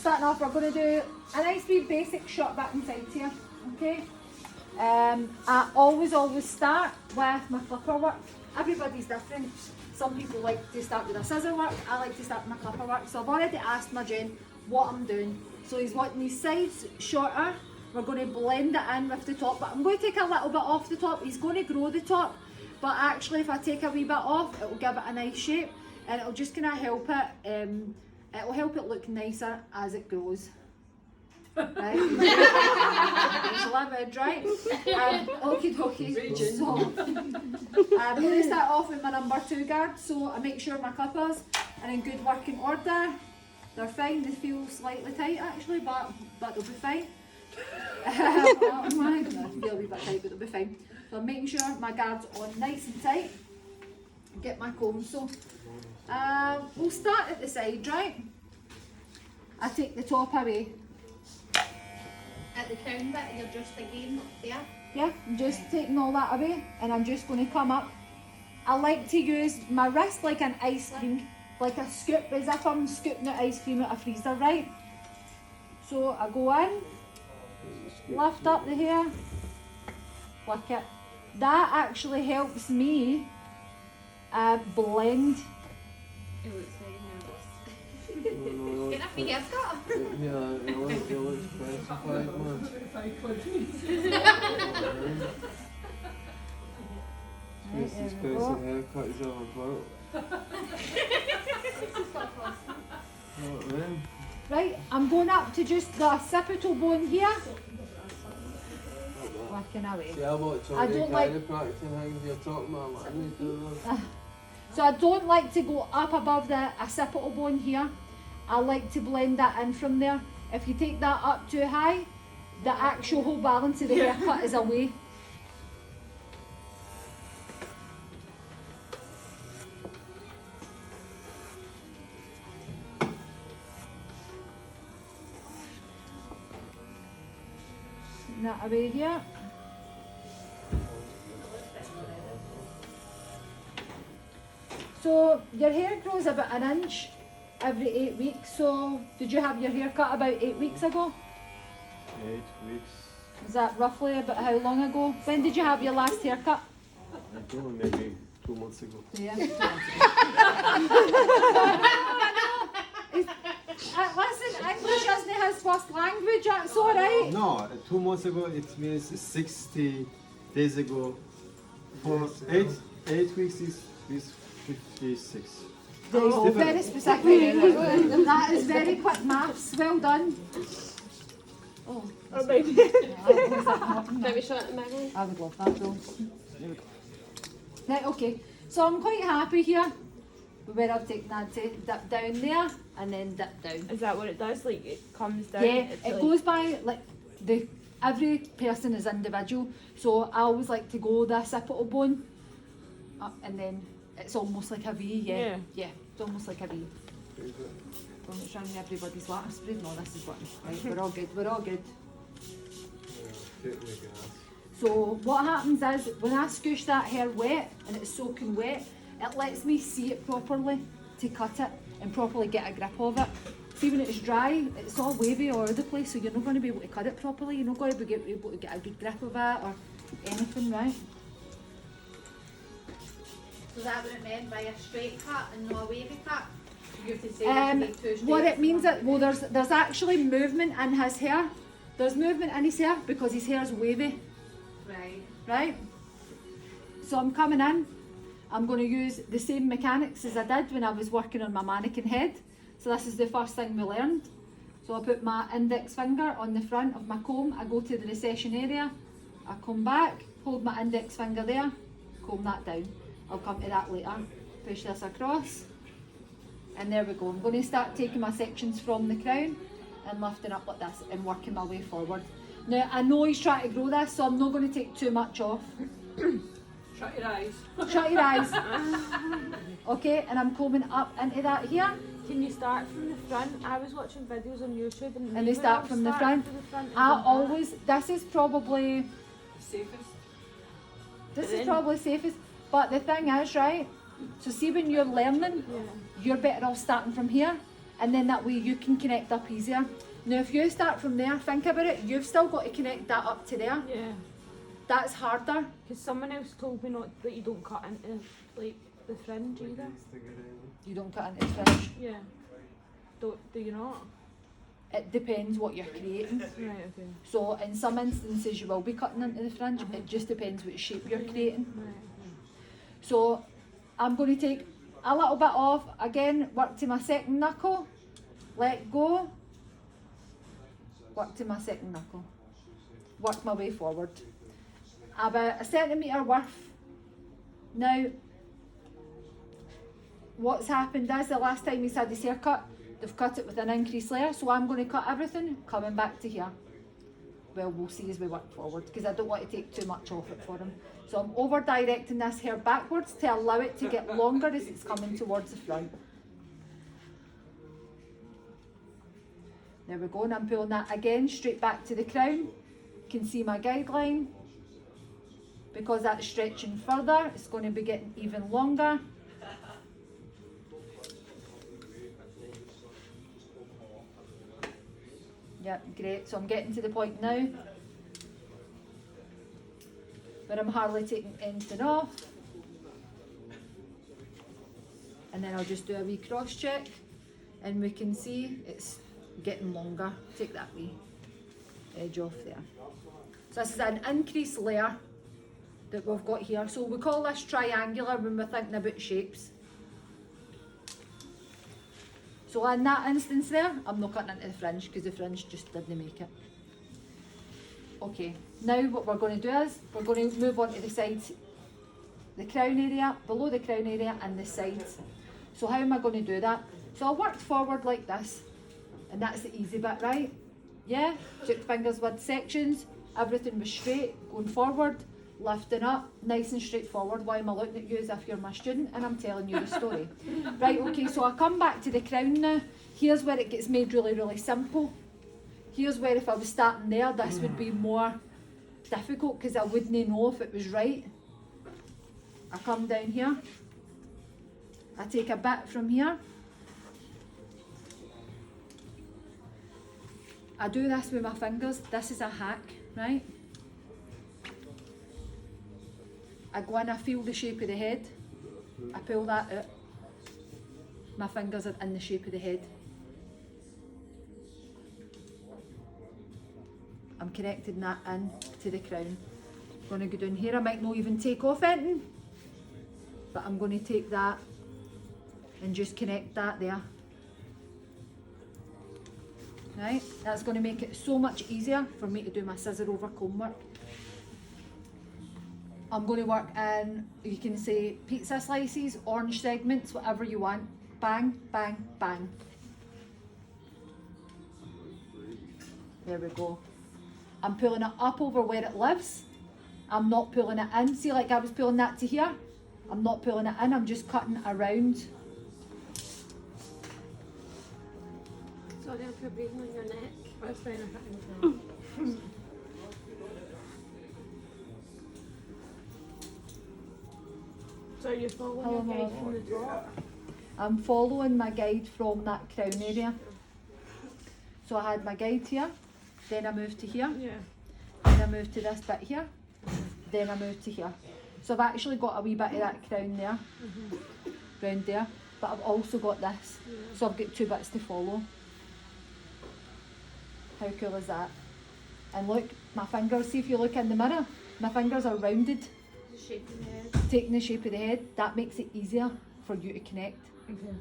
starting off, we're going to do a nice wee basic shot back inside here, okay? I always start with my clipper work. Everybody's different. Some people like to start with a scissor work, I like to start with my clipper work. So I've already asked my Jen what I'm doing. So he's wanting these sides shorter. We're going to blend it in with the top, but I'm going to take a little bit off the top. He's going to grow the top, but actually if I take a wee bit off, it will give it a nice shape, and it'll just kind of help it, it'll help it look nicer as it grows. Right? It's a little bit right? Okie dokie. So, I'm going to start off with my number 2 guard, so I make sure my clippers are in good working order. They're fine, they feel slightly tight actually, but they'll be fine. Oh my, no, they'll be a wee bit tight, but they'll be fine. So I'm making sure my guard's on nice and tight. Get my comb. So we'll start at the side, right? I take the top away. At the crown bit, you're just again there. Yeah, I'm just taking all that away, and I'm just going to come up. I like to use my wrist like an ice cream, like a scoop, as if I'm scooping out ice cream out of a freezer, right? So I go in, lift up the hair, flick it. That actually helps me blend. It looks very nervous. Get up your haircut. Yeah, it looks specified, man. Right, This there we go. expensive haircut is all about. What, man? Right, I'm going up to just the occipital bone here. Working away. See, I watch all I the don't like- chiropractic things you're talking about. What I need to do those. So I don't like to go up above the occipital bone here. I like to blend that in from there. If you take that up too high, the actual whole balance of the haircut is away. That away here. So your hair grows about an inch every 8 weeks. So did you have your hair cut about 8 weeks ago? 8 weeks. Is that roughly about how long ago? When did you have your last haircut? I don't know, maybe 2 months ago. Yeah. Listen, English isn't his first language, that's alright. No, 2 months ago it means 60 days ago. For 8 weeks is 56. There you go, very specific. That is very quick maths, well done. Oh, Maybe shot at the middle. I would love that though. There we go. Right, okay. So I'm quite happy here where I've taken that to dip down there and then dip down. Is that what it does? Like it comes down? Yeah, it's it like- goes by like every person is individual. So I always like to go the occipital bone up and then it's almost like a V, yeah. Yeah, it's almost like a V. I'm not showing everybody's what I'm spreading. No, this is what right. We're all good. We're all good. Yeah, take my gas. So what happens is when I scoosh that hair wet and it's soaking wet, it lets me see it properly to cut it and properly get a grip of it. See when it's dry, it's all wavy all over the place, so you're not going to be able to cut it properly. You're not going to be able to get a good grip of it or anything, right? So that what it meant by a straight cut and not a wavy cut? You have to say it to make two What straights it means and that well, there's actually movement in his hair. There's movement in his hair because his hair is wavy, right. right? So I'm coming in. I'm going to use the same mechanics as I did when I was working on my mannequin head. So this is the first thing we learned. So I put my index finger on the front of my comb. I go to the recession area. I come back, hold my index finger there, comb that down. I'll come to that later. Push this across. And there we go. I'm going to start taking my sections from the crown and lifting up like this and working my way forward. Now I know he's trying to grow this, so I'm not going to take too much off. Shut your eyes. Shut your eyes. Okay, and I'm combing up into that here. Can you start from the front? I was watching videos on YouTube and And they would start all from the start front. from the front and I go back. always, this is probably Safest. safest. But the thing is, right, so see when you're learning, Yeah. you're better off starting from here. and then that way you can connect up easier. Now if you start from there, think about it, you've still got to connect that up to there. Yeah. That's harder. Because someone else told me not that you don't cut into like the fringe either. You don't cut into the fringe. Yeah. Do you not? It depends what you're creating. Right, okay. So in some instances you will be cutting into the fringe, it just depends what shape you're creating. Right, okay. So I'm going to take a little bit off, again, work to my second knuckle, let go, work to my second knuckle, work my way forward. About a centimetre worth. Now, what's happened is the last time he's had his haircut, they've cut it with an increased layer, so I'm going to cut everything coming back to here. Well, we'll see as we work forward, because I don't want to take too much off it for him. So I'm over directing this hair backwards to allow it to get longer as it's coming towards the front. There we go, and I'm pulling that again straight back to the crown. You can see my guideline. Because that's stretching further, it's going to be getting even longer. Yep, great. So I'm getting to the point now where I'm hardly taking anything off. And then I'll just do a wee cross check and we can see it's getting longer. Take that wee edge off there. So this is an increased layer that we've got here. So we call this triangular when we're thinking about shapes. So in that instance there, I'm not cutting into the fringe because the fringe just didn't make it. Okay, now what we're going to do is, we're going to move on to the sides, the crown area, below the crown area and the sides. So how am I going to do that? So I worked forward like this, and that's the easy bit, right? Yeah, took fingers with sections, everything was straight, going forward, lifting up, nice and straightforward. Why am I looking at you as if you're my student and I'm telling you the story? Right, okay, so I come back to the crown now. Here's where it gets made really, really simple. Here's where if I was starting there, this would be more difficult because I wouldn't know if it was right. I come down here. I take a bit from here. I do this with my fingers. This is a hack, right? I go in, I feel the shape of the head. I pull that out. My fingers are in the shape of the head. I'm connecting that in to the crown. I'm going to go down here. I might not even take off anything, but I'm going to take that and just connect that there. Right, that's going to make it so much easier for me to do my scissor over comb work. I'm going to work in, you can say pizza slices, orange segments, whatever you want. Bang, bang, bang. There we go. I'm pulling it up over where it lives. I'm not pulling it in. See, like I was pulling that to here. I'm not pulling it in, I'm just cutting around. Sorry if you're breathing on your neck. That's fine, I can't. So you're following your guide from the top? I'm following my guide from that crown area. So I had my guide here, then I moved to here, Yeah. then I moved to this bit here, then I moved to here. So I've actually got a wee bit of that crown there, round there, but I've also got this. So I've got two bits to follow. How cool is that? And look, my fingers, see if you look in the mirror, my fingers are rounded, The shape of the head. taking the shape of the head. That makes it easier for you to connect. Okay.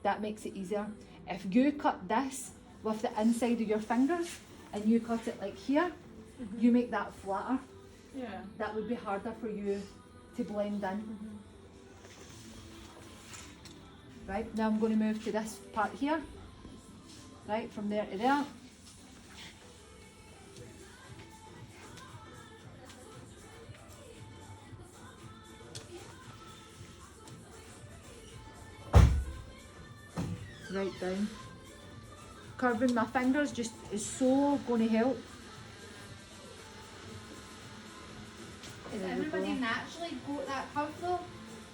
That makes it easier. If you cut this with the inside of your fingers and you cut it like here, you make that flatter. Yeah. That would be harder for you to blend in. Right, now I'm going to move to this part here. Right, from there to there. Right down. Curving my fingers just is so going to help. Does There we everybody go. naturally go that curve though?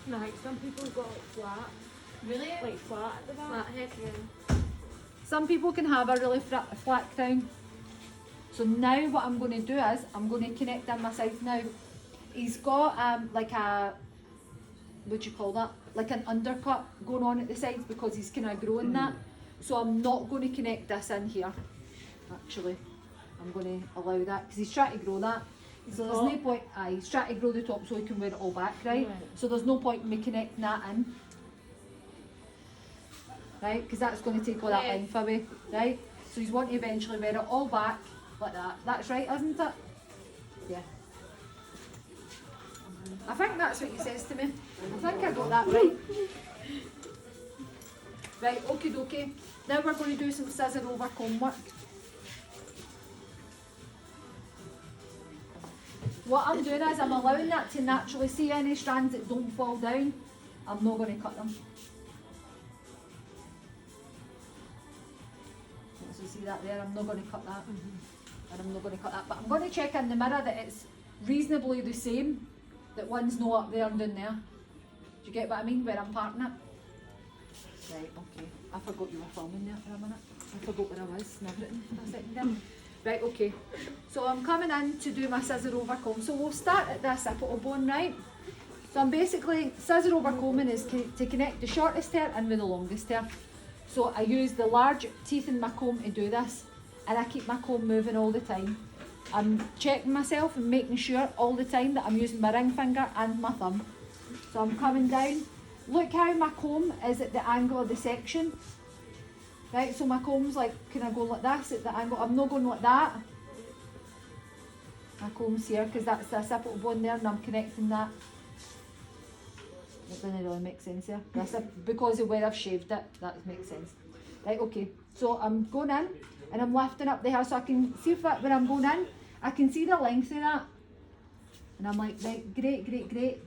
No, like some people got like flat, Really? like flat at the back. Flat head, yeah. Some people can have a really flat crown. So now what I'm going to do is, I'm going to connect in my sides now. He's got like a, what do you call that? Like an undercut going on at the sides because he's kind of growing that. So I'm not going to connect this in here, actually. I'm going to allow that because he's trying to grow that. So there's no point, he's trying to grow the top so he can wear it all back, right? So there's no point in me connecting that in. Right, because that's going to take all that length away, right? So he's wanting to eventually wear it all back like that. That's right, isn't it? Yeah. I think that's what he says to me. I think I got that right. Right, okie dokie. Now we're going to do some scissor over comb work. What I'm doing is I'm allowing that to naturally see any strands that don't fall down. I'm not going to cut them. So you see that there, I'm not going to cut that. And I'm not going to cut that. But I'm going to check in the mirror that it's reasonably the same. That one's not up there and down there. Do you get what I mean where I'm parting it? Right, okay. I forgot you were filming there for a minute. I forgot where I was and everything for a second there. Right, okay. So I'm coming in to do my scissor over comb. So we'll start at this apple bone, right? So I'm basically, scissor over combing is to connect the shortest hair in with the longest hair. So I use the large teeth in my comb to do this. And I keep my comb moving all the time. I'm checking myself and making sure all the time that I'm using my ring finger and my thumb. So I'm coming down. Look how my comb is at the angle of the section. Right, so my comb's like, can I go like this at the angle? I'm not going like that. My comb's here because that's the occipital bone there and I'm connecting that. That doesn't really make sense here. That's because of where I've shaved it, that makes sense. Right, okay. So I'm going in and I'm lifting up the hair so I can see if when I'm going in, I can see the length of that. And I'm like, right, great.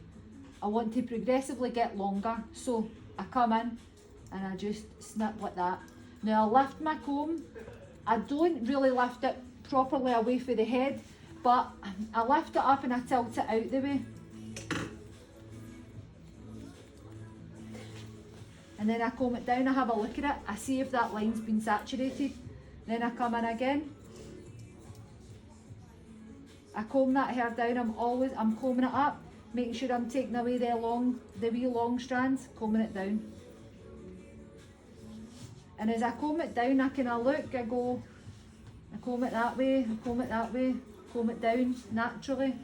I want to progressively get longer. So I come in and I just snip like that. Now I lift my comb. I don't really lift it properly away from the head, but I lift it up and I tilt it out the way. And then I comb it down, I have a look at it, I see if that line's been saturated. Then I come in again. I comb that hair down, I'm combing it up, making sure I'm taking away the wee long strands, combing it down. And as I comb it down, I kind of look, I go, I comb it that way, I comb it that way, comb it down naturally.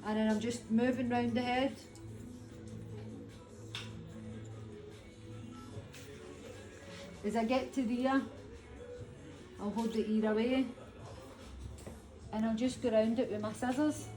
And then I'm just moving round the head. As I get to the ear, I'll hold the ear away. And I'll just go round it with my scissors.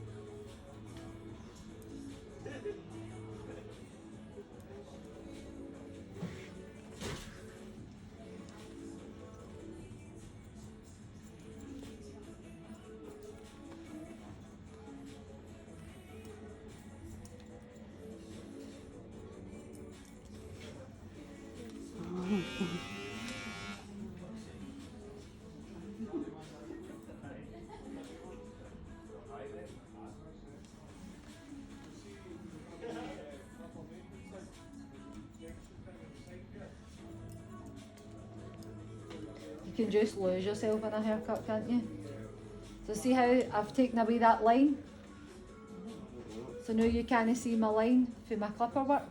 You can just lose yourself in a haircut, can't you? So see how I've taken away that line? So now you can't see my line for my clipper work.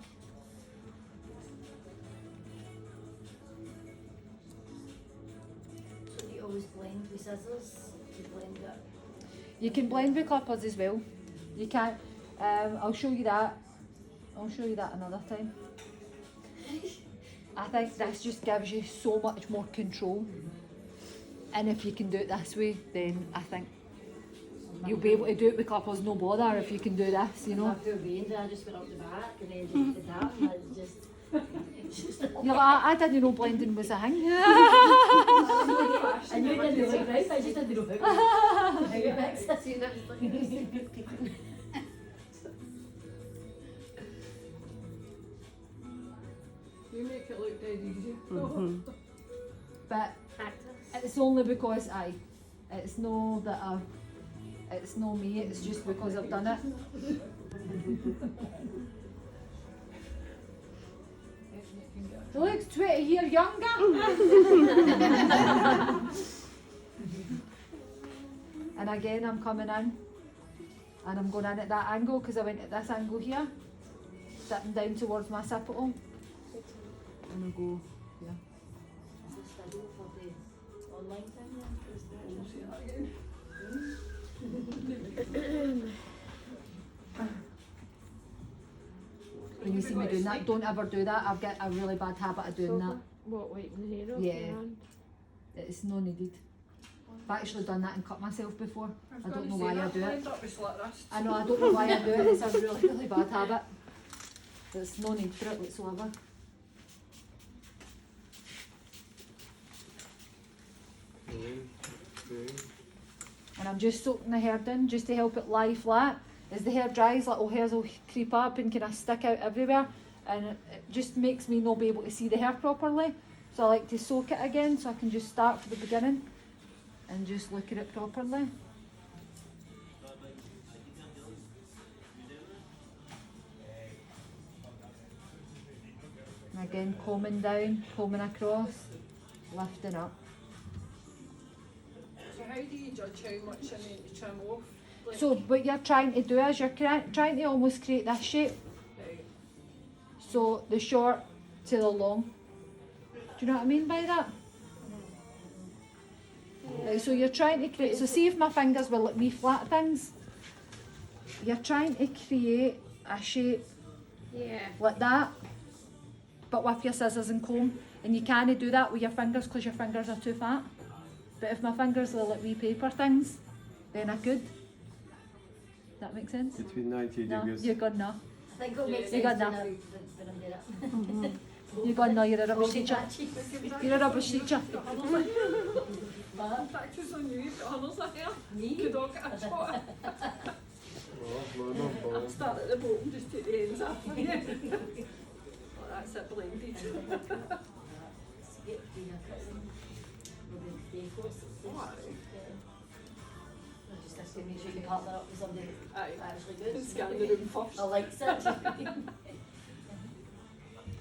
So you always blend with scissors to blend it. You can blend with clippers as well. You can. I'll show you that. I'll show you that another time. I think this just gives you so much more control. And if you can do it this way, then I think you'll be able to do it with clippers, no bother, if you can do this, you know. I feel being there, I just went up the back and then just did that and it's just You're like, I didn't know blending was a thing. and you didn't look right, I just didn't know how it mixed. I seen it. You make it look dead easy. But Practice. it's only because it's no that It's no me, it's just because I've done it. He looks 20 years younger. And again, I'm coming in. And I'm going in at that angle because I went at this angle here. Sitting down towards my occipital. And I go here. When you see me doing that, don't ever do that. I've got a really bad habit of doing that. What, wiping the hair off Yeah. your hand? It's no needed. I've actually done that and cut myself before. I don't know why I do it. I know, I don't know why I do it. It's a really, really bad habit. There's no need for it whatsoever. And I'm just soaking the hair down just to help it lie flat. As the hair dries, little hairs will creep up and kind of stick out everywhere, and it just makes me not be able to see the hair properly. So I like to soak it again so I can just start from the beginning and just look at it properly. And again, combing down, combing across, lifting up. So how do you judge how much I need to trim off? Like, So what you're trying to do is you're trying to almost create this shape. right. So the short to the long. Do you know what I mean by that? Right, so you're trying to create, so see if my fingers were like wee flat things. You're trying to create a shape Yeah. like that, but with your scissors and comb. And you can't do that with your fingers because your fingers are too fat. But if my fingers were like wee paper things, then I could. That make sense? Between 90 No, degrees. you're good now. I think it'll make You sense got to that. know when I'm there. You're good now, you're a rubbish teacher. You're a rubbish teacher. Practice on you, you've got huddles in here. Me? Could all get a shot. Oh, no, no, I'll problem. start at the bottom, just take the ends off. Oh, that's it, blended. Just has to make sure you partner up with somebody Aye. actually good. Scan the room first. I like it.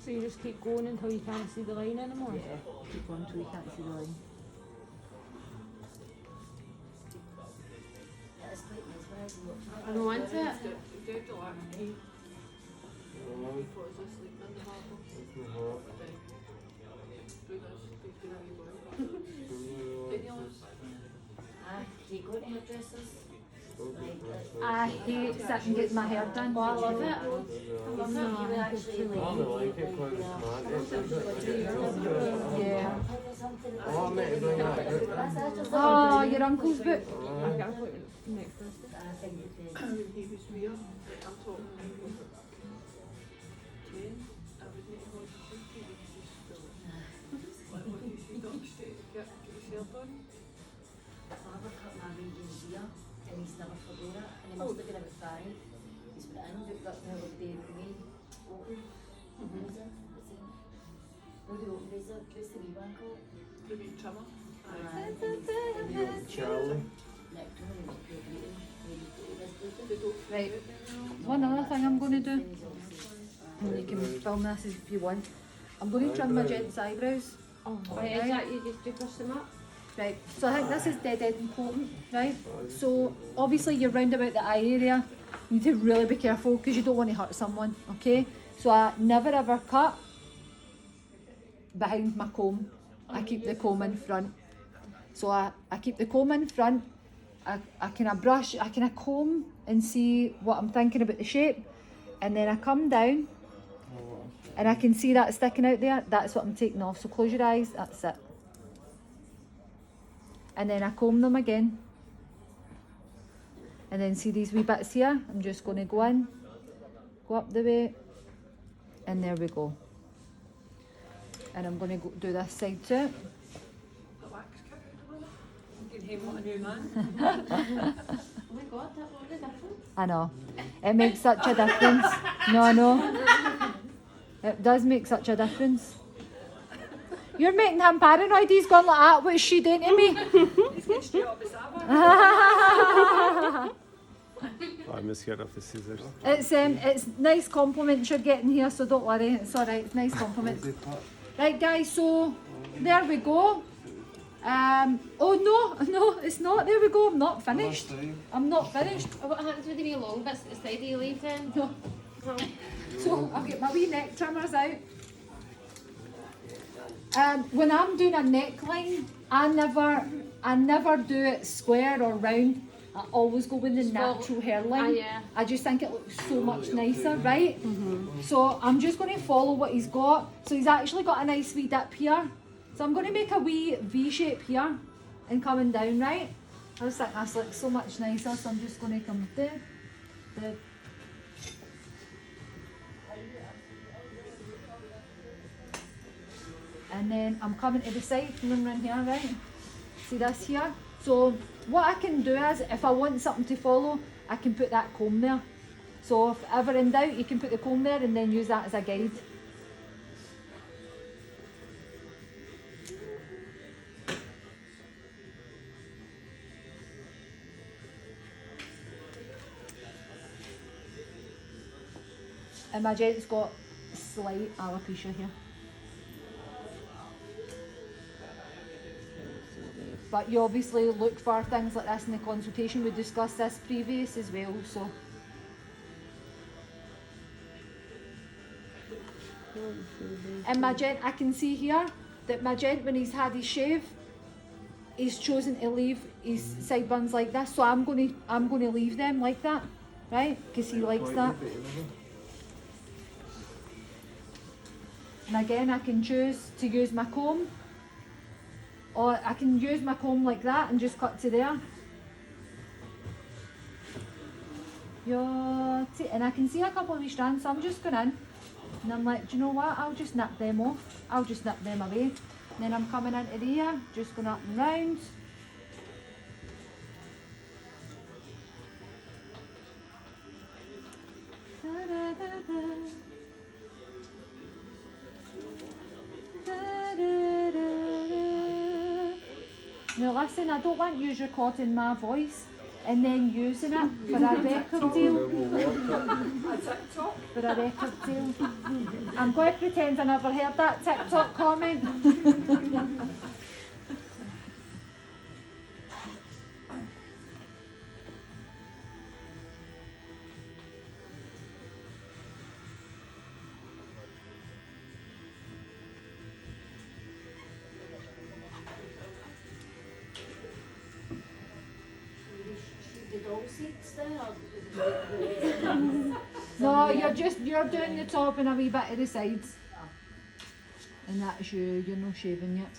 So you just keep going until you can't see the line anymore? Yeah, keep going until you can't see the line. It's quite mesmerising. I don't want it. Dead relaxed. Oh, Falls asleep in the marble. it's my heart. Do this, do how you go. Daniel, Do you go to hairdressers? I hate sitting getting my hair done. Oh, I love it. I love it. You would actually I don't like it because it's mad. Yeah. Oh, I'm meant to bring that book. Oh, your uncle's book. I've got an appointment next Thursday. I think it is. when he was weird, I'm talking Ken, I would make him like 50 weeks is still. Like what you see upstairs, get his hair done. Father cut my radius here and he's never forgot it. And he must have been about 5. He's put it in, but that's now the day for me. Open. Razor. What's it? No, the open razor. What's the wee one called? The wee trimmer. Charlie. Neptune. And it's pure beauty. Maybe put this They booty. don't Right. do it now. One other thing I'm going to do, Then he's obviously. and you can film this if you want. I'm going to trim my gents' eyebrows. Oh, Right, is that you just do brush them up? Right, so I think this is dead important, right? So obviously you're round about the eye area. You need to really be careful because you don't want to hurt someone, okay? So I never ever cut behind my comb. I keep the comb in front. So I keep the comb in front. I kind of brush, I kind of comb and see what I'm thinking about the shape. And then I come down and I can see that sticking out there. That's what I'm taking off. So close your eyes, that's it. And then I comb them again. And then see these wee bits here? I'm just going to go in, go up the way, and there we go. And I'm going to do this side too. The wax cut. You can him like a new man. Oh my god, that was different. I know. It makes such a difference. No, I know. It does make such a difference. You're making him paranoid. He's gone like that. What is she doing to me? He's going straight up the Saba. I'm scared of the scissors. It's nice compliments you're getting here, so don't worry. It's all right. It's nice compliments. Right, guys. So there we go. Oh no, it's not. There we go. I'm not finished. I'm not finished. What happens with the wee long bits at the side? Do you leave then? No. So I'll get my wee neck trimmers out. When I'm doing a neckline, I never do it square or round. I always go with the natural hairline. yeah. I just think it looks so much nicer, right? So I'm just going to follow what he's got. So he's actually got a nice wee dip here. So I'm going to make a wee V shape here and coming down, right? I just think this looks so much nicer, so I'm just going to come there. And then I'm coming to the side, coming around here, right? See this here? So what I can do is, if I want something to follow, I can put that comb there. So if ever in doubt, you can put the comb there and then use that as a guide. And my gent's got slight alopecia here. But you obviously look for things like this in the consultation. We discussed this previous as well, so. And my gent, I can see here that my gent, when he's had his shave, he's chosen to leave his sideburns like this. So I'm going to leave them like that, right? Because he likes that. And again, I can choose to use my comb, or I can use my comb like that and just cut to there. And I can see a couple of these strands, so I'm just going in. And I'm like, do you know what? I'll just nip them off. I'll just nip them away. And then I'm coming into the ear, just going up and round. Now listen, I don't want you recording my voice and then using it for a record deal. For a record deal. I'm going to pretend I never heard that TikTok comment. No, you're doing the top and a wee bit of the sides. And that's you're not shaving yet.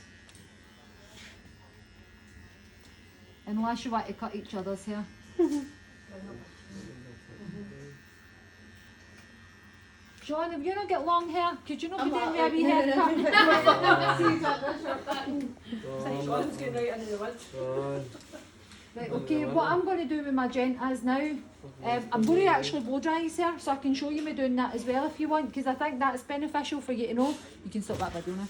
Unless you want to cut each other's hair. John, if you don't get long hair, could you not be doing me a wee haircut? Sean's getting right into the woods. Right, okay, what I'm going to do with my gent is now, I'm going to actually blow dry his hair, so I can show you me doing that as well if you want, because I think that's beneficial for you to know. You can stop that video now.